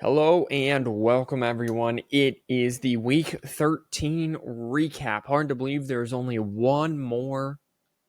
Hello and welcome, everyone. It is the Week 13 recap. Hard to believe there's only one more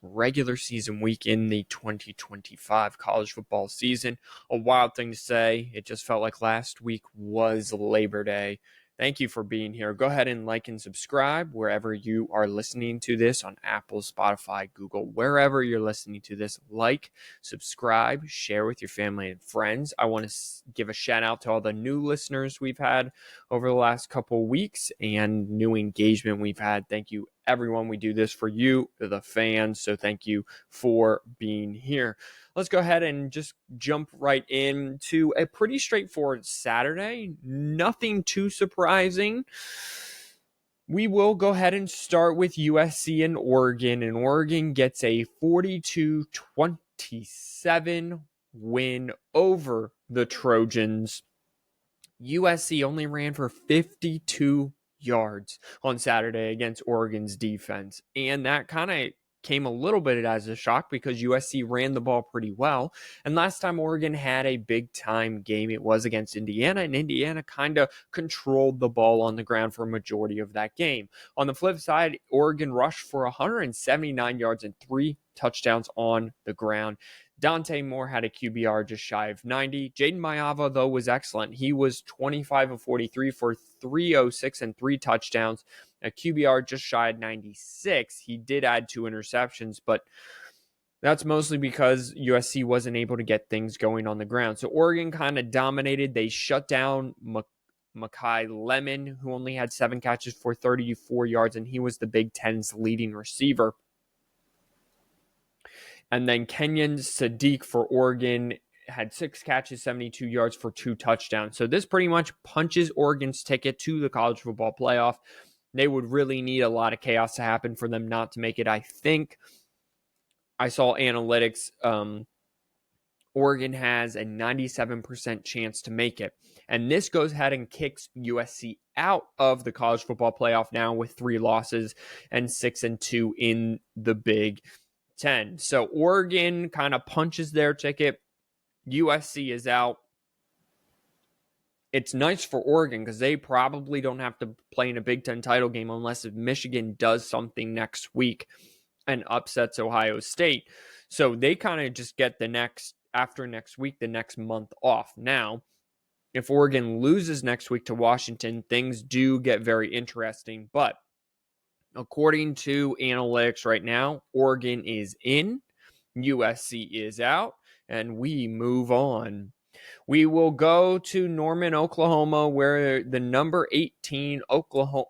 regular season week in the 2025 college football season. A wild thing to say. It just felt like last week was Labor Day. Thank you for being here. Go ahead and like and subscribe wherever you are listening to this on Apple, Spotify, Google, wherever you're listening to this. Like, subscribe, share with your family and friends. I want to give a shout out to all the new listeners we've had over the last couple weeks and new engagement we've had. Thank you, everyone. We do this for you, the fans. So thank you for being here. Let's go ahead and just jump right into a pretty straightforward Saturday. Nothing too surprising. We will go ahead and start with USC and Oregon gets a 42-27 win over the Trojans. USC only ran for 52 yards on Saturday against Oregon's defense, and that kind of came a little bit as a shock because USC ran the ball pretty well. And last time Oregon had a big time game, it was against Indiana, and Indiana kind of controlled the ball on the ground for a majority of that game. On the flip side, Oregon rushed for 179 yards and 3 touchdowns on the ground. Dante Moore had a QBR just shy of 90. Jaden Mayava, though, was excellent. He was 25 of 43 for 306 and 3 touchdowns. A QBR just shy of 96. He did add 2 interceptions, but that's mostly because USC wasn't able to get things going on the ground. So Oregon kind of dominated. They shut down Makai Lemon, who only had 7 catches for 34 yards, and he was the Big Ten's leading receiver. And then Kenyon Sadiq for Oregon had 6 catches, 72 yards for 2 touchdowns. So this pretty much punches Oregon's ticket to the college football playoff. They would really need a lot of chaos to happen for them not to make it. I think I saw analytics. Oregon has a 97% chance to make it. And this goes ahead and kicks USC out of the college football playoff now with 3 losses and 6-2 in the Big 10. So Oregon kind of punches their ticket. USC is out. It's nice for Oregon because they probably don't have to play in a Big Ten title game unless if Michigan does something next week and upsets Ohio State. So they kind of just get after next week, the next month off. Now, if Oregon loses next week to Washington, things do get very interesting. But according to analytics right now, Oregon is in, USC is out, and we move on. We will go to Norman, Oklahoma, where the number 8 team Oklahoma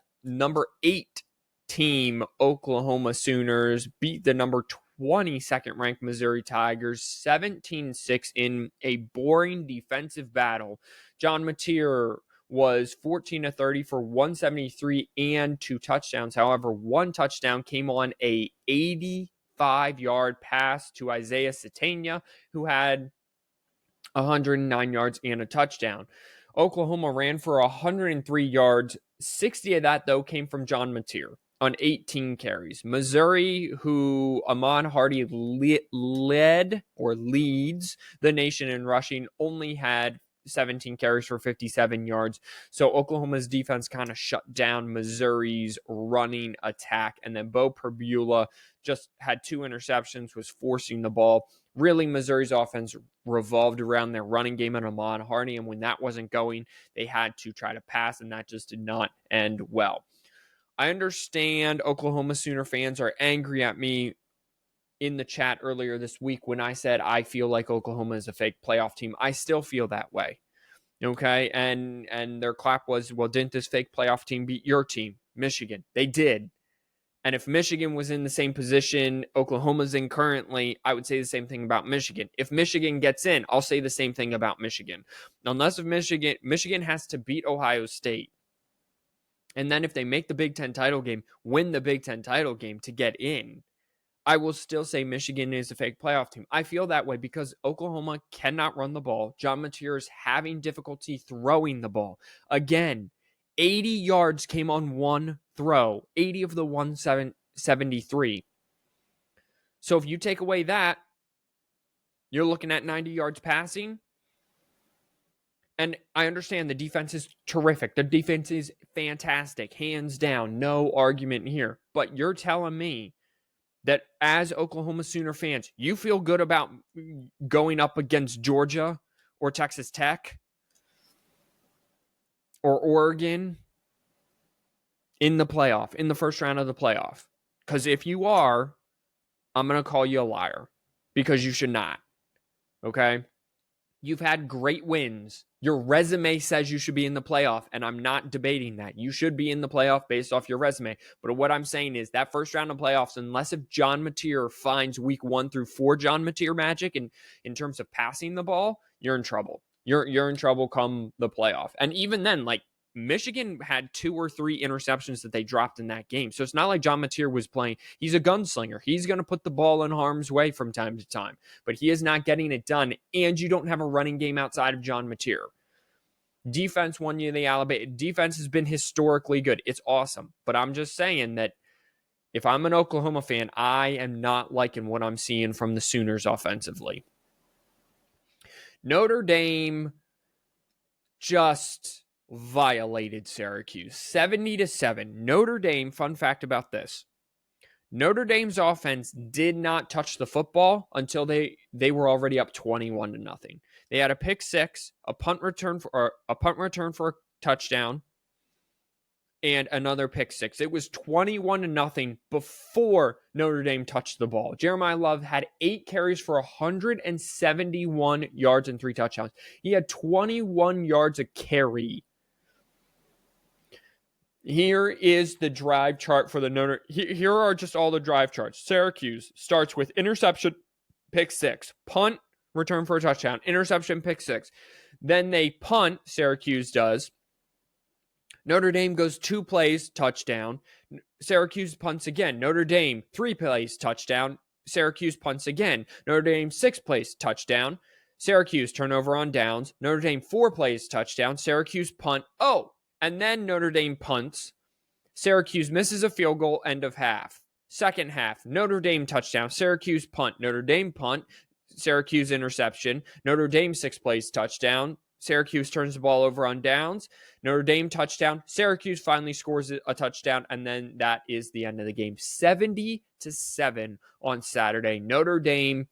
Sooners beat the number 22nd ranked Missouri Tigers 17-6 in a boring defensive battle. John Mateer was 14 of 30 for 173 and 2 touchdowns. However, 1 touchdown came on a 85-yard pass to Isaiah Satania, who had 109 yards and a touchdown. Oklahoma ran for 103 yards. 60 of that, though, came from John Mateer on 18 carries. Missouri, who Amon Hardy leads the nation in rushing, only had 17 carries for 57 yards. So Oklahoma's defense kind of shut down Missouri's running attack. And then Bo Perbula just had 2 interceptions, was forcing the ball. Really, Missouri's offense revolved around their running game and Amon Hardy. And when that wasn't going, they had to try to pass, and that just did not end well. I understand Oklahoma Sooner fans are angry at me in the chat earlier this week when I said I feel like Oklahoma is a fake playoff team. I still feel that way. Okay, and their clap was, well, didn't this fake playoff team beat your team, Michigan? They did. And if Michigan was in the same position Oklahoma's in currently, I would say the same thing about Michigan. If Michigan gets in, I'll say the same thing about Michigan. Unless if Michigan has to beat Ohio State. And then if they make the Big Ten title game, win the Big Ten title game to get in, I will still say Michigan is a fake playoff team. I feel that way because Oklahoma cannot run the ball. John Mateer is having difficulty throwing the ball. Again, 80 yards came on 1 throw, 80 of the 173. So if you take away that, you're looking at 90 yards passing. And I understand the defense is terrific. The defense is fantastic, hands down, no argument here. But you're telling me that as Oklahoma Sooner fans, you feel good about going up against Georgia or Texas Tech or Oregon in the playoff, in the first round of the playoff? Because if you are, I'm going to call you a liar, because you should not. Okay? You've had great wins. Your resume says you should be in the playoff, and I'm not debating that. You should be in the playoff based off your resume. But what I'm saying is that first round of playoffs, unless if John Mateer finds week 1 through 4 John Mateer magic in terms of passing the ball, you're in trouble. You're in trouble come the playoff. And even then, like, Michigan had 2 or 3 interceptions that they dropped in that game. So it's not like John Mateer was playing. He's a gunslinger. He's going to put the ball in harm's way from time to time. But he is not getting it done. And you don't have a running game outside of John Mateer. Defense won you the Alabama. Defense has been historically good. It's awesome. But I'm just saying that if I'm an Oklahoma fan, I am not liking what I'm seeing from the Sooners offensively. Notre Dame just violated Syracuse 70-7. Notre Dame, fun fact about this, Notre Dame's offense did not touch the football until they were already up 21-0. They had a pick six, a punt return for a touchdown, and another pick six. It was 21-0 before Notre Dame touched the ball. Jeremiah Love had 8 carries for 171 yards and 3 touchdowns. He had 21 yards a carry. Here is the drive chart for the Notre. Here are just all the drive charts. Syracuse starts with interception, pick six, punt, return for a touchdown, interception, pick six. Then they punt, Syracuse does. Notre Dame goes 2 plays, touchdown. Syracuse punts again. Notre Dame 3 plays, touchdown. Syracuse punts again. Notre Dame 6 plays, touchdown. Syracuse turnover on downs. Notre Dame 4 plays, touchdown. Syracuse punt. And then Notre Dame punts. Syracuse misses a field goal, end of half. Second half, Notre Dame touchdown. Syracuse punt. Notre Dame punt. Syracuse interception. Notre Dame 6 plays, touchdown. Syracuse turns the ball over on downs. Notre Dame touchdown. Syracuse finally scores a touchdown, and then that is the end of the game. 70-7 on Saturday. Notre Dame,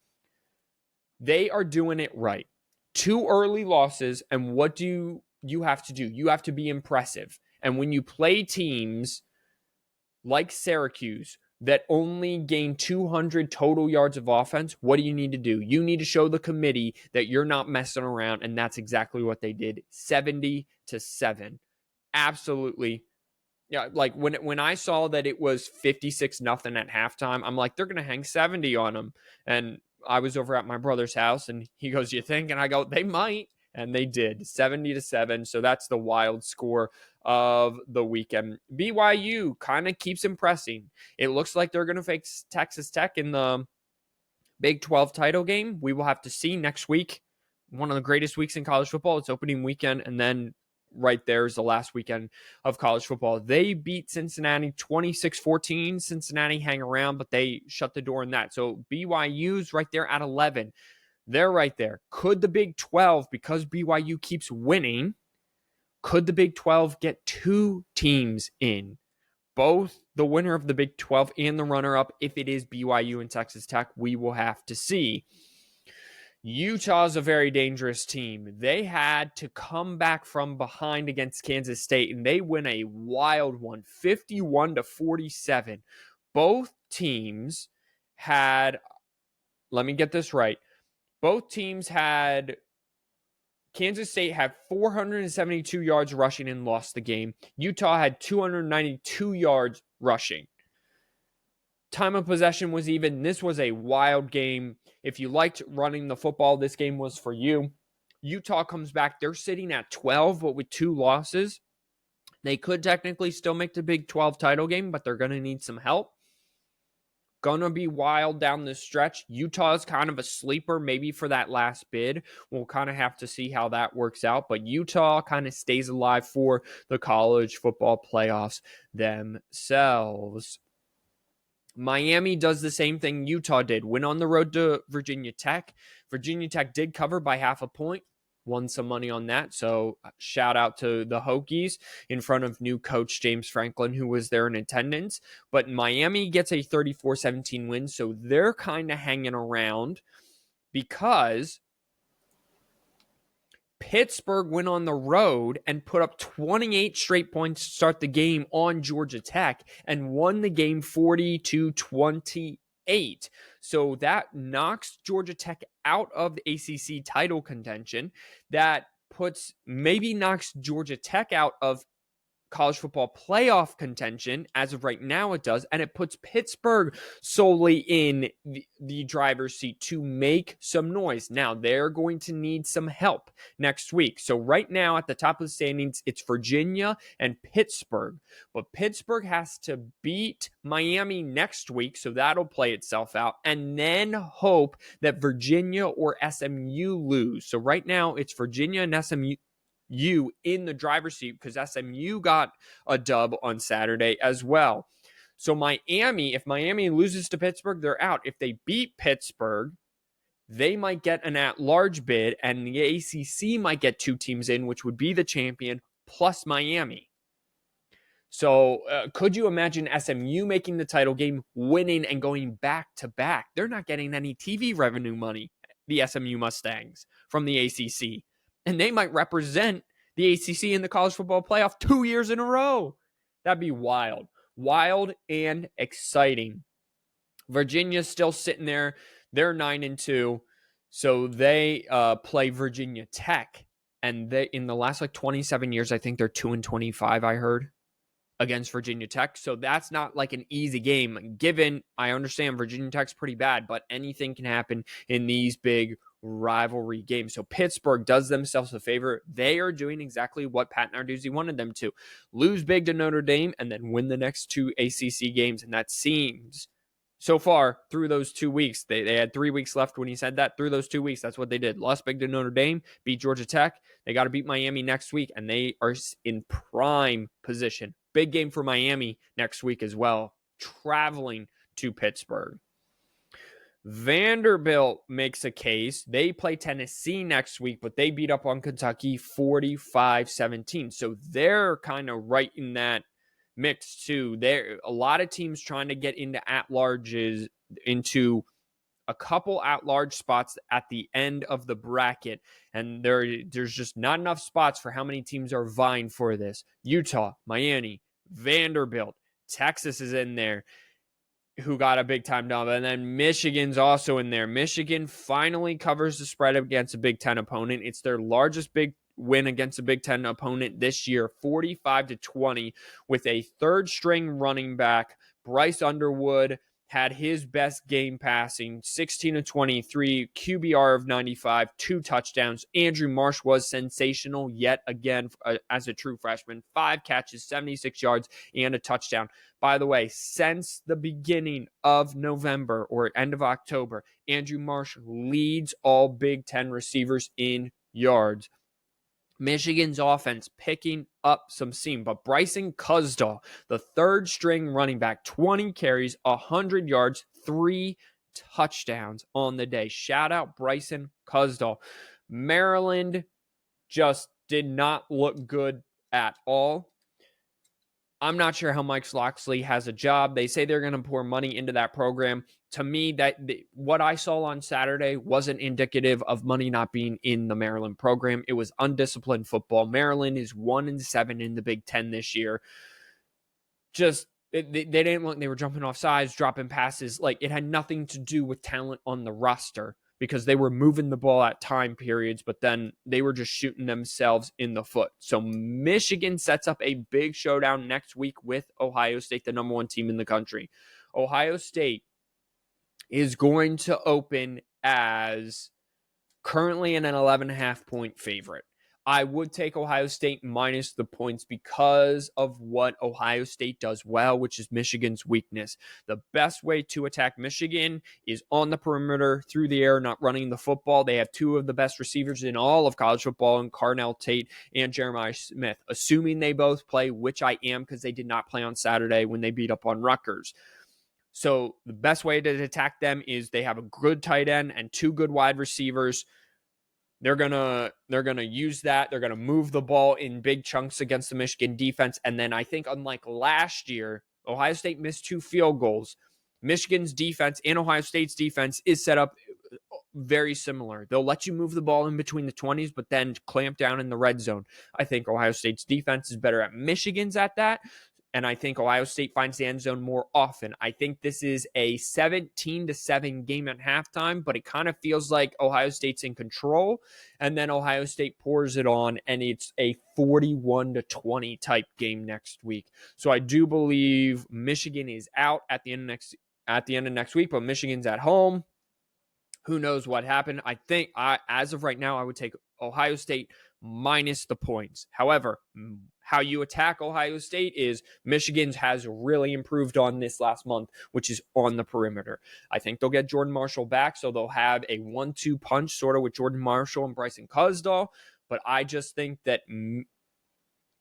they are doing it right. 2 early losses, and what do you have to do? You have to be impressive. And when you play teams like Syracuse that only gain 200 total yards of offense, what do you need to do? You need to show the committee that you're not messing around, and that's exactly what they did. 70-7. Absolutely. Yeah, like when I saw that it was 56-0 at halftime, I'm like, they're going to hang 70 on them. And I was over at my brother's house, and he goes, you think? And I go, they might. And they did, 70-7. So that's the wild score of the weekend. BYU kind of keeps impressing. It looks like they're going to face Texas Tech in the Big 12 title game. We will have to see next week. One of the greatest weeks in college football. It's opening weekend, and then right there is the last weekend of college football. They beat Cincinnati 26-14. Cincinnati hang around, but they shut the door in that. So BYU's right there at 11. They're right there. Could the Big 12, because BYU keeps winning, could the Big 12 get 2 teams in? Both the winner of the Big 12 and the runner-up, if it is BYU and Texas Tech, we will have to see. Utah's a very dangerous team. They had to come back from behind against Kansas State, and they win a wild one, 51-47. Both teams had, let me get this right, both teams had, Kansas State had 472 yards rushing and lost the game. Utah had 292 yards rushing. Time of possession was even. This was a wild game. If you liked running the football, this game was for you. Utah comes back. They're sitting at 12, but with 2 losses. They could technically still make the Big 12 title game, but they're going to need some help. Gonna be wild down this stretch. Utah is kind of a sleeper, maybe for that last bid. We'll kind of have to see how that works out. But Utah kind of stays alive for the college football playoffs themselves. Miami does the same thing Utah did. Went on the road to Virginia Tech. Virginia Tech did cover by half a point. won some money on that. So shout out to the Hokies in front of new coach James Franklin, who was there in attendance. But Miami gets a 34-17 win. So they're kind of hanging around because Pittsburgh went on the road and put up 28 straight points to start the game on Georgia Tech and won the game 40-28. So that knocks Georgia Tech out of the ACC title contention. That knocks Georgia Tech out of college football playoff contention. As of right now, it does. And it puts Pittsburgh solely in the driver's seat to make some noise. Now, they're going to need some help next week. So right now at the top of the standings, it's Virginia and Pittsburgh. But Pittsburgh has to beat Miami next week, so that'll play itself out. And then hope that Virginia or SMU lose. So right now, it's Virginia and SMU in the driver's seat because SMU got a dub on Saturday as well. So if Miami loses to Pittsburgh, they're out. If they beat Pittsburgh, they might get an at-large bid, and the ACC might get 2 teams in, which would be the champion plus Miami. So could you imagine SMU making the title game, winning, and going back-to-back? They're not getting any TV revenue money, the SMU Mustangs, from the ACC. And they might represent the ACC in the college football playoff 2 years in a row. That'd be wild. Wild and exciting. Virginia's still sitting there. They're 9-2. So they play Virginia Tech. And they, in the last 27 years, I think they're 2-25, I heard, against Virginia Tech. So that's not an easy game. Given, I understand Virginia Tech's pretty bad, but anything can happen in these big rivalry games. So Pittsburgh does themselves a favor. They are doing exactly what Pat Narduzzi wanted them to. Lose big to Notre Dame and then win the next 2 ACC games. And that seems, so far, through those 2 weeks, they had 3 weeks left when he said that. Through those 2 weeks, that's what they did. Lost big to Notre Dame, beat Georgia Tech. They got to beat Miami next week, and they are in prime position. Big game for Miami next week as well, traveling to Pittsburgh. Vanderbilt makes a case. They play Tennessee next week, but they beat up on Kentucky 45-17. So they're kind of right in that mix too. There a lot of teams trying to get into at-larges, into a couple at-large spots at the end of the bracket, and there's just not enough spots for how many teams are vying for this. Utah, Miami, Vanderbilt, Texas is in there, who got a big-time dub, and then Michigan's also in there. Michigan finally covers the spread against a Big Ten opponent. It's their largest big win against a Big Ten opponent this year, 45-20, with a third-string running back. Bryce Underwood had his best game passing, 16-23, QBR of 95, 2 touchdowns. Andrew Marsh was sensational yet again as a true freshman. 5 catches, 76 yards, and a touchdown. By the way, since the beginning of November or end of October, Andrew Marsh leads all Big Ten receivers in yards. Michigan's offense picking up some steam, but Bryson Cusdahl, the third-string running back, 20 carries, 100 yards, 3 touchdowns on the day. Shout out Bryson Cusdahl. Maryland just did not look good at all. I'm not sure how Mike Locksley has a job. They say they're going to pour money into that program. To me, what I saw on Saturday wasn't indicative of money not being in the Maryland program. It was undisciplined football. Maryland is 1-7 in the Big Ten this year. Just they didn't look. They were jumping off sides, dropping passes. It had nothing to do with talent on the roster, because they were moving the ball at time periods, but then they were just shooting themselves in the foot. So Michigan sets up a big showdown next week with Ohio State, the number 1 team in the country. Ohio State is going to open as currently an 11.5 point favorite. I would take Ohio State minus the points because of what Ohio State does well, which is Michigan's weakness. The best way to attack Michigan is on the perimeter, through the air, not running the football. They have 2 of the best receivers in all of college football, in Carnell Tate and Jeremiah Smith, assuming they both play, which I am, because they did not play on Saturday when they beat up on Rutgers. So the best way to attack them is they have a good tight end and 2 good wide receivers. They're gonna use that. They're gonna move the ball in big chunks against the Michigan defense. And then I think, unlike last year, Ohio State missed 2 field goals. Michigan's defense and Ohio State's defense is set up very similar. They'll let you move the ball in between the 20s, but then clamp down in the red zone. I think Ohio State's defense is better at Michigan's at that. And I think Ohio State finds the end zone more often. I think this is a 17-7 game at halftime, but it kind of feels like Ohio State's in control. And then Ohio State pours it on, and it's a 41-20 type game next week. So I do believe Michigan is out at the end of next week, but Michigan's at home. Who knows what happened? I think, as of right now, I would take Ohio State minus the points. However, how you attack Ohio State is Michigan's has really improved on this last month, which is on the perimeter. I think they'll get Jordan Marshall back, so they'll have a 1-2 punch sort of with Jordan Marshall and Bryson Cusdahl. But I just think that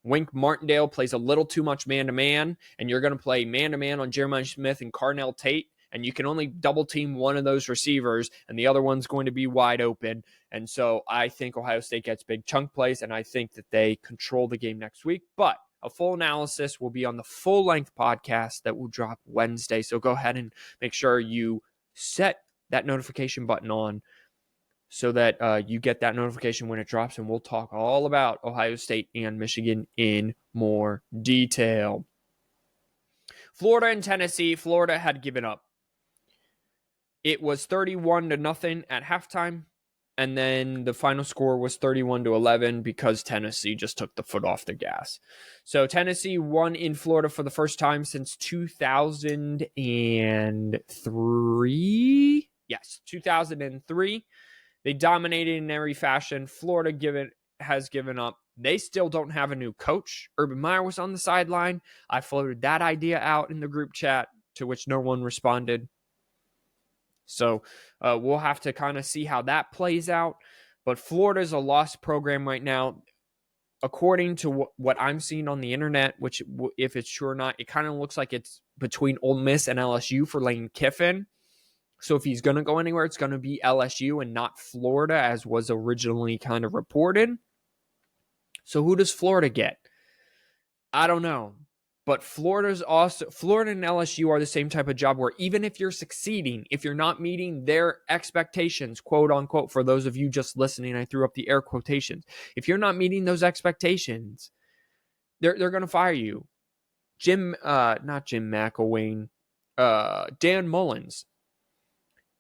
Wink Martindale plays a little too much man-to-man, and you're going to play man-to-man on Jeremiah Smith and Carnell Tate, and you can only double team one of those receivers, and the other one's going to be wide open. And so I think Ohio State gets big chunk plays, and I think that they control the game next week. But a full analysis will be on the full-length podcast that will drop Wednesday. So go ahead and make sure you set that notification button on so that you get that notification when it drops, and we'll talk all about Ohio State and Michigan in more detail. Florida and Tennessee. Florida had given up. It was 31-0 at halftime, and then the final score was 31-11 because Tennessee just took the foot off the gas. So Tennessee won in Florida for the first time since 2003. Yes, 2003. They dominated in every fashion. Florida has given up. They still don't have a new coach. Urban Meyer was on the sideline. I floated that idea out in the group chat, to which no one responded. So we'll have to kind of see how that plays out. But Florida's a lost program right now. According to what I'm seeing on the internet, which if it's true or not, it kind of looks like it's between Ole Miss and LSU for Lane Kiffin. So if he's going to go anywhere, it's going to be LSU and not Florida, as was originally kind of reported. So who does Florida get? I don't know. But Florida and LSU are the same type of job where even if you're succeeding, if you're not meeting their expectations, quote unquote, for those of you just listening, I threw up the air quotations. If you're not meeting those expectations, they're going to fire you. Not Jim McElwain, Dan Mullins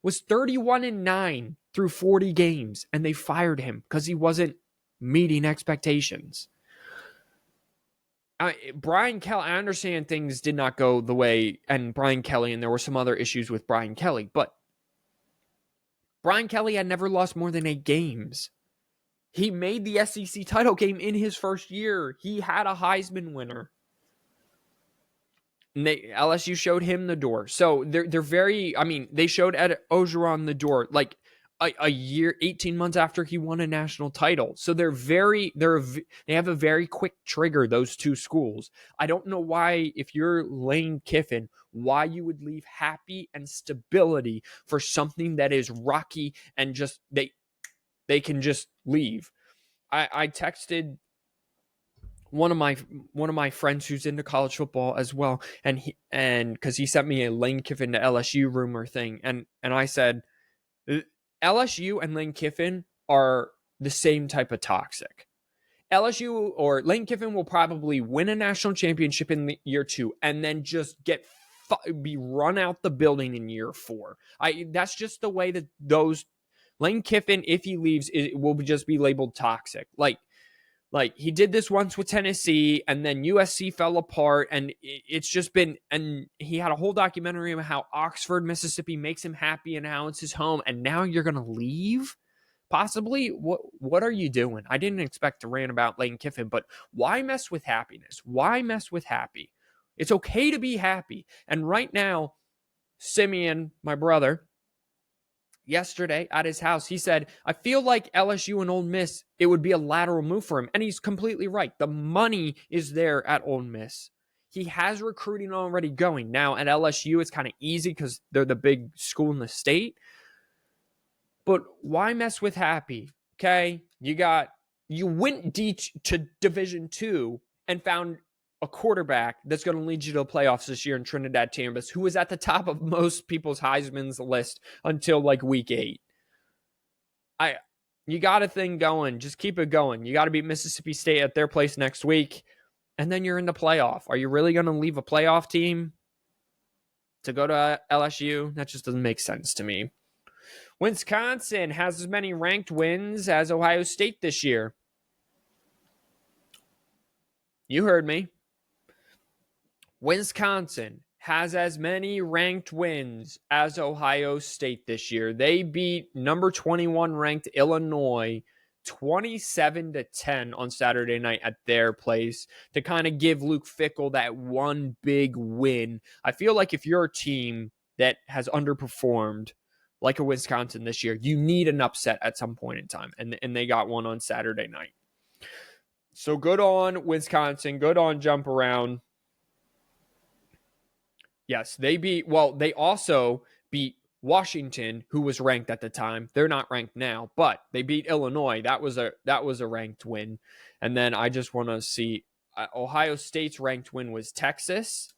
was 31-9 through 40 games, and they fired him because he wasn't meeting expectations. Brian Kelly, I understand things did not go the way, and Brian Kelly, and there were some other issues with Brian Kelly, but Brian Kelly had never lost more than 8 games. He made the SEC title game in his first year. He had a Heisman winner. And LSU showed him the door. So they're very, they showed Ed Ogeron the door like a year, 18 months after he won a national title. So they have a very quick trigger, those two schools. I don't know why, if you're Lane Kiffin, why you would leave happy and stability for something that is rocky and just they can just leave. I texted one of my friends who's into college football as well, and because he sent me a Lane Kiffin to LSU rumor thing, and I said LSU and Lane Kiffin are the same type of toxic. LSU or Lane Kiffin will probably win a national championship in year 2 and then just be run out the building in year 4. That's just the way that those Lane Kiffin, if he leaves, it will just be labeled toxic. Like he did this once with Tennessee, and then USC fell apart, and it's just been, and he had a whole documentary of how Oxford, Mississippi makes him happy and how it's his home, and now you're going to leave? Possibly? What are you doing? I didn't expect to rant about Lane Kiffin, but why mess with happiness? Why mess with happy? It's okay to be happy. And right now, Simeon, my brother, yesterday at his house, he said, I feel like LSU and Ole Miss, it would be a lateral move for him. And he's completely right. The money is there at Ole Miss. He has recruiting already going. Now at LSU, it's kind of easy because they're the big school in the state. But why mess with happy? Okay, you went to Division II and found a quarterback that's going to lead you to the playoffs this year in Trinidad Tambus, who was at the top of most people's Heisman's list until like week 8. You got a thing going. Just keep it going. You got to beat Mississippi State at their place next week, and then you're in the playoff. Are you really going to leave a playoff team to go to LSU? That just doesn't make sense to me. Wisconsin has as many ranked wins as Ohio State this year. You heard me. Wisconsin has as many ranked wins as Ohio State this year. They beat number 21 ranked Illinois 27-10 on Saturday night at their place to kind of give Luke Fickell that one big win. I feel like if you're a team that has underperformed like a Wisconsin this year, you need an upset at some point in time, and they got one on Saturday night. So good on Wisconsin, good on Jump Around. Yes, they also beat Washington, who was ranked at the time. They're not ranked now, but they beat Illinois. That was a ranked win. And then I just want to see Ohio State's ranked win was Texas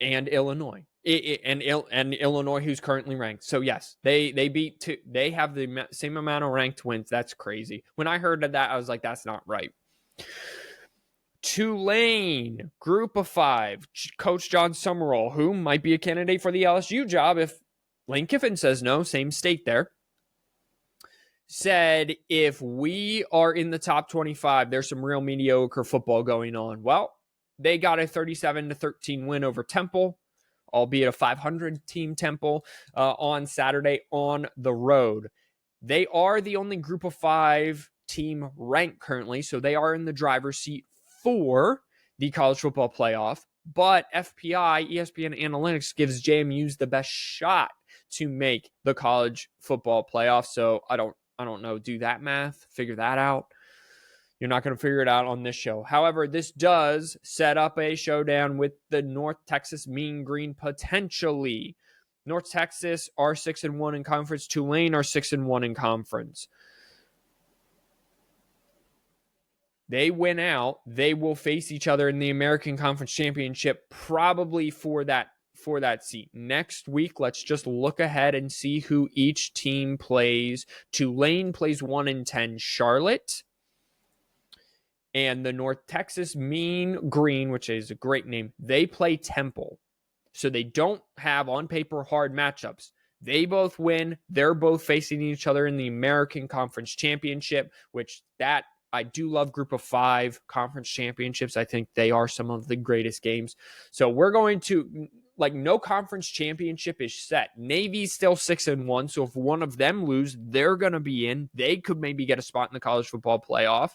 and Illinois. And Illinois, who's currently ranked. So yes, they have the same amount of ranked wins. That's crazy. When I heard of that, I was like, that's not right. Tulane, Group of 5, Coach John Summerall, who might be a candidate for the LSU job if Lane Kiffin says no, same state there, said if we are in the top 25, there's some real mediocre football going on. Well, they got a 37-13 win over Temple, albeit a 500-team Temple, on Saturday on the road. They are the only Group of 5 team ranked currently, so they are in the driver's seat for the college football playoff, but FPI, ESPN Analytics, gives JMU's the best shot to make the college football playoff. So I don't know, do that math, figure that out. You're not going to figure it out on this show. However, this does set up a showdown with the North Texas Mean Green potentially. North Texas are 6-1 in conference. Tulane are 6-1 in conference. They win out, they will face each other in the American Conference Championship, probably for that seat. Next week, let's just look ahead and see who each team plays. Tulane plays 1-10 Charlotte. And the North Texas Mean Green, which is a great name, they play Temple. So they don't have, on paper, hard matchups. They both win. They're both facing each other in the American Conference Championship, which I do love Group of 5 conference championships. I think they are some of the greatest games. So we're going to, no conference championship is set. Navy's still 6-1. So if one of them lose, they're going to be in. They could maybe get a spot in the college football playoff.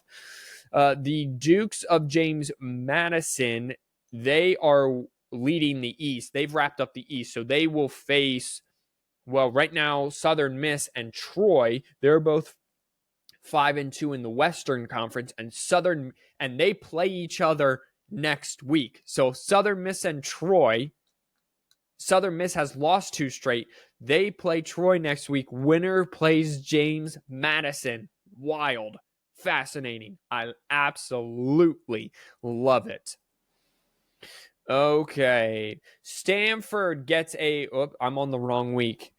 The Dukes of James Madison, they are leading the East. They've wrapped up the East. So they will face, right now, Southern Miss and Troy. They're both 5-2 in the Western Conference, and they play each other next week. So Southern Miss and Troy, Southern Miss has lost 2 straight. They play Troy next week. Winner plays James Madison. Wild. Fascinating. I absolutely love it. Okay. Stanford gets I'm on the wrong week.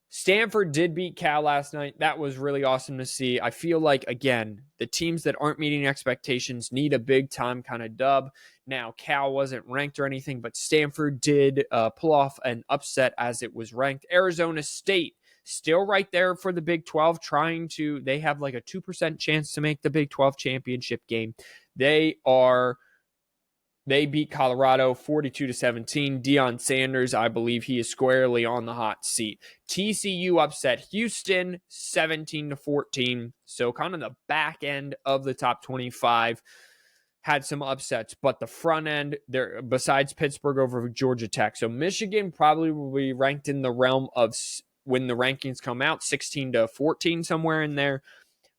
Stanford did beat Cal last night. That was really awesome to see. I feel like, again, the teams that aren't meeting expectations need a big-time kind of dub. Now, Cal wasn't ranked or anything, but Stanford did pull off an upset as it was ranked. Arizona State, still right there for the Big 12, they have like a 2% chance to make the Big 12 championship game. They beat Colorado 42-17. Deion Sanders, I believe he is squarely on the hot seat. TCU upset Houston 17-14. So kind of the back end of the top 25 had some upsets, but the front end, there besides Pittsburgh over Georgia Tech. So Michigan probably will be ranked in the realm of, when the rankings come out, 16-14, somewhere in there.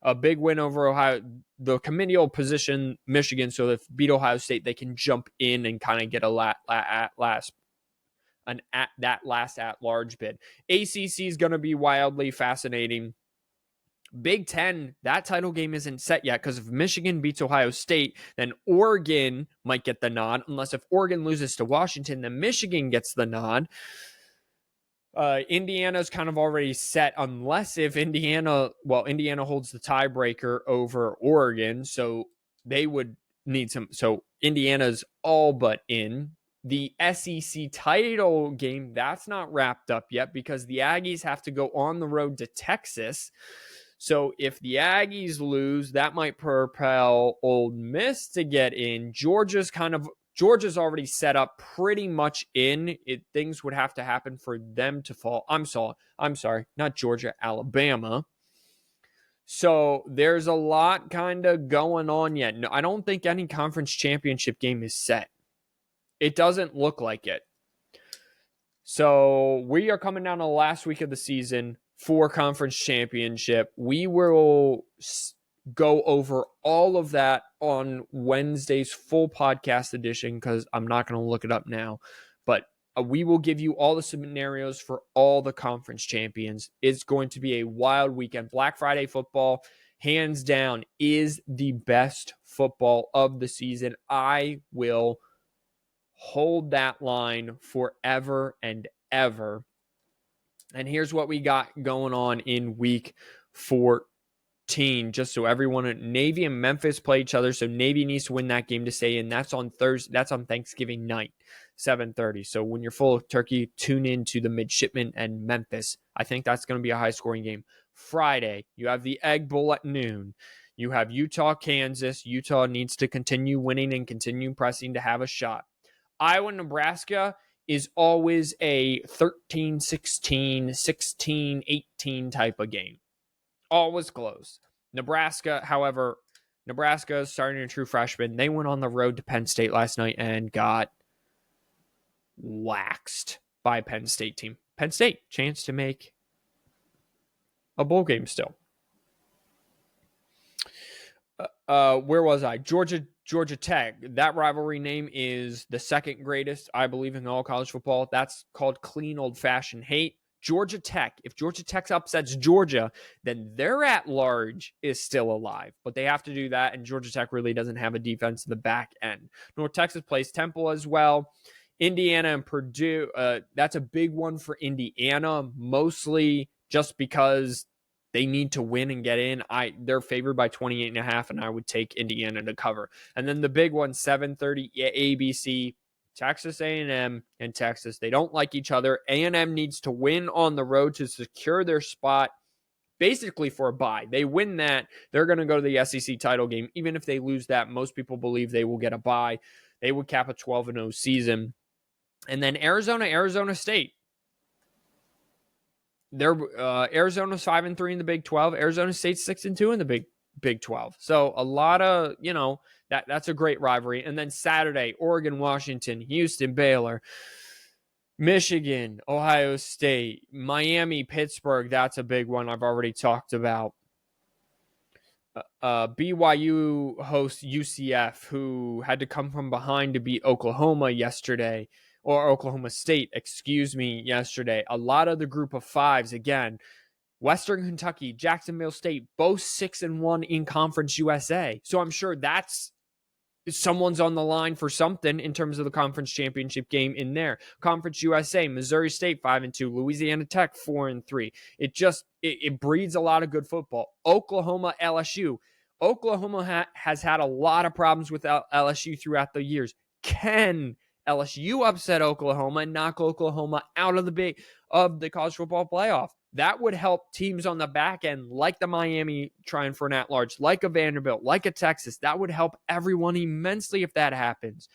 A big win over Ohio. The committee will position Michigan so if beat Ohio State, they can jump in and kind of get that last at-large bid. ACC is going to be wildly fascinating. Big Ten, that title game isn't set yet because if Michigan beats Ohio State, then Oregon might get the nod. Unless if Oregon loses to Washington, then Michigan gets the nod. Indiana's kind of already set unless if Indiana holds the tiebreaker over Oregon, so they would need some. So Indiana's all but in. The SEC title game, that's not wrapped up yet because the Aggies have to go on the road to Texas. So if the Aggies lose, that might propel Ole Miss to get in. Georgia's already set up pretty much in. Things would have to happen for them to fall. I'm sorry, not Georgia, Alabama. So there's a lot kind of going on yet. No, I don't think any conference championship game is set. It doesn't look like it. So we are coming down to the last week of the season for conference championship. We will go over all of that on Wednesday's full podcast edition because I'm not going to look it up now. But we will give you all the scenarios for all the conference champions. It's going to be a wild weekend. Black Friday football, hands down, is the best football of the season. I will hold that line forever and ever. And here's what we got going on in week 14. Just so everyone, Navy and Memphis play each other. So Navy needs to win that game to stay in. That's on Thursday. That's on Thanksgiving night, 7:30. So when you're full of turkey, tune in to the Midshipmen and Memphis. I think that's going to be a high scoring game. Friday, you have the Egg Bowl at noon. You have Utah, Kansas. Utah needs to continue winning and continue pressing to have a shot. Iowa, Nebraska is always a 13-16, 16-18 type of game. Always close. Nebraska, however, Nebraska is starting a true freshman. They went on the road to Penn State last night and got waxed by a Penn State team. Penn State, chance to make a bowl game still. Where was I? Georgia Tech. That rivalry name is the second greatest, I believe, in all college football. That's called clean old-fashioned hate. Georgia Tech. If Georgia Tech upsets Georgia, then their at-large is still alive. But they have to do that, and Georgia Tech really doesn't have a defense in the back end. North Texas plays Temple as well. Indiana and Purdue. That's a big one for Indiana, mostly just because they need to win and get in. They're favored by 28.5, and I would take Indiana to cover. And then the big one, 7:30 ABC, Texas A&M and Texas. They don't like each other. A&M needs to win on the road to secure their spot, basically for a bye. They win that, they're going to go to the SEC title game. Even if they lose that, most people believe they will get a bye. They would cap a 12-0 season. And then Arizona State. Arizona's 5-3 in the Big 12. Arizona State's 6-2 in the Big 12. So a lot of, that's a great rivalry. And then Saturday, Oregon, Washington, Houston, Baylor, Michigan, Ohio State, Miami, Pittsburgh. That's a big one I've already talked about. BYU hosts UCF, who had to come from behind to beat Oklahoma yesterday. Or Oklahoma State, yesterday. A lot of the group of fives, again, Western Kentucky, Jacksonville State, both 6-1 in Conference USA. So I'm sure that's someone's on the line for something in terms of the conference championship game in there. Conference USA, Missouri State 5-2, Louisiana Tech 4-3. It breeds a lot of good football. Oklahoma, LSU. Oklahoma has had a lot of problems with LSU throughout the years. Can LSU upset Oklahoma and knock Oklahoma out of the college football playoff? That would help teams on the back end, like the Miami trying for an at-large, like a Vanderbilt, like a Texas. That would help everyone immensely if that happens.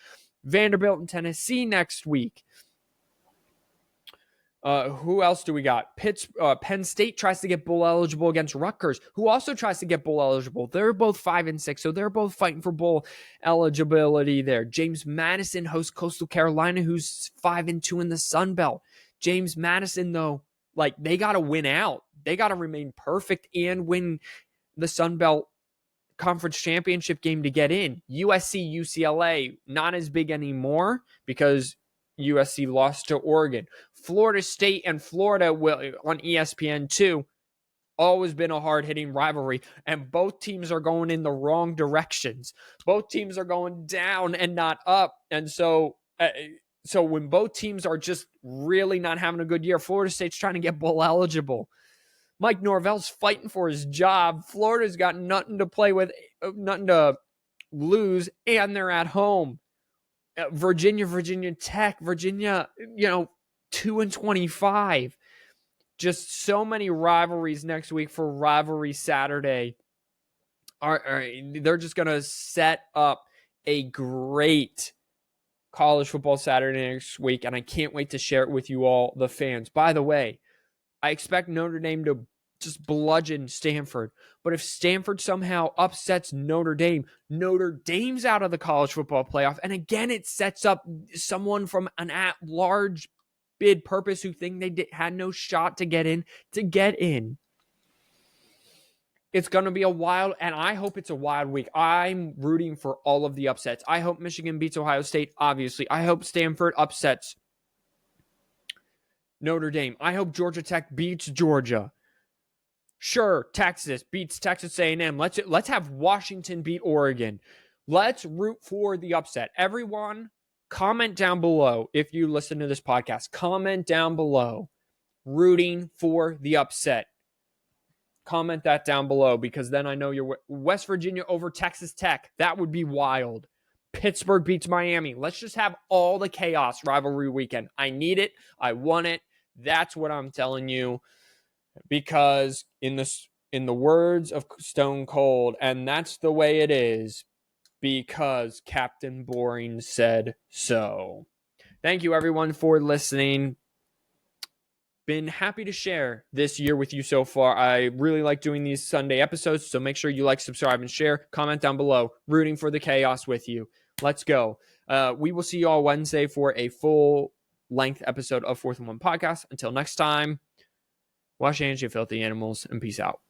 Vanderbilt and Tennessee next week. Who else do we got? Penn State tries to get bowl eligible against Rutgers, who also tries to get bowl eligible. They're both 5-6, so they're both fighting for bowl eligibility there. James Madison hosts Coastal Carolina, who's 5-2 in the Sun Belt. James Madison, though, they got to win out. They got to remain perfect and win the Sun Belt Conference Championship game to get in. USC, UCLA, not as big anymore because USC lost to Oregon. Florida State and Florida will on ESPN2. Always been a hard-hitting rivalry, and both teams are going in the wrong directions. Both teams are going down and not up, and so when both teams are just really not having a good year, Florida State's trying to get bowl eligible. Mike Norvell's fighting for his job. Florida's got nothing to play with, nothing to lose, and they're at home. Virginia Tech, 2-25. Just so many rivalries next week for Rivalry Saturday. They're just going to set up a great college football Saturday next week, and I can't wait to share it with you all, the fans. By the way, I expect Notre Dame to just bludgeon Stanford, but if Stanford somehow upsets Notre Dame, Notre Dame's out of the college football playoff, and again, it sets up someone from an at-large bid purpose who think they had no shot to get in, to get in. It's going to be a wild, and I hope it's a wild week. I'm rooting for all of the upsets. I hope Michigan beats Ohio State, obviously. I hope Stanford upsets Notre Dame. I hope Georgia Tech beats Georgia. Sure, Texas beats Texas A&M. Let's have Washington beat Oregon. Let's root for the upset. Everyone, comment down below if you listen to this podcast. Comment down below, rooting for the upset. Comment that down below, because then I know you're West Virginia over Texas Tech. That would be wild. Pittsburgh beats Miami. Let's just have all the chaos rivalry weekend. I need it. I want it. That's what I'm telling you. Because in the words of Stone Cold, and that's the way it is, because Captain Boring said so. Thank you, everyone, for listening. Been happy to share this year with you so far. I really like doing these Sunday episodes, so make sure you like, subscribe, and share. Comment down below. Rooting for the chaos with you. Let's go. We will see you all Wednesday for a full-length episode of 4th and 1 Podcast. Until next time, wash your hands, you filthy animals, and peace out.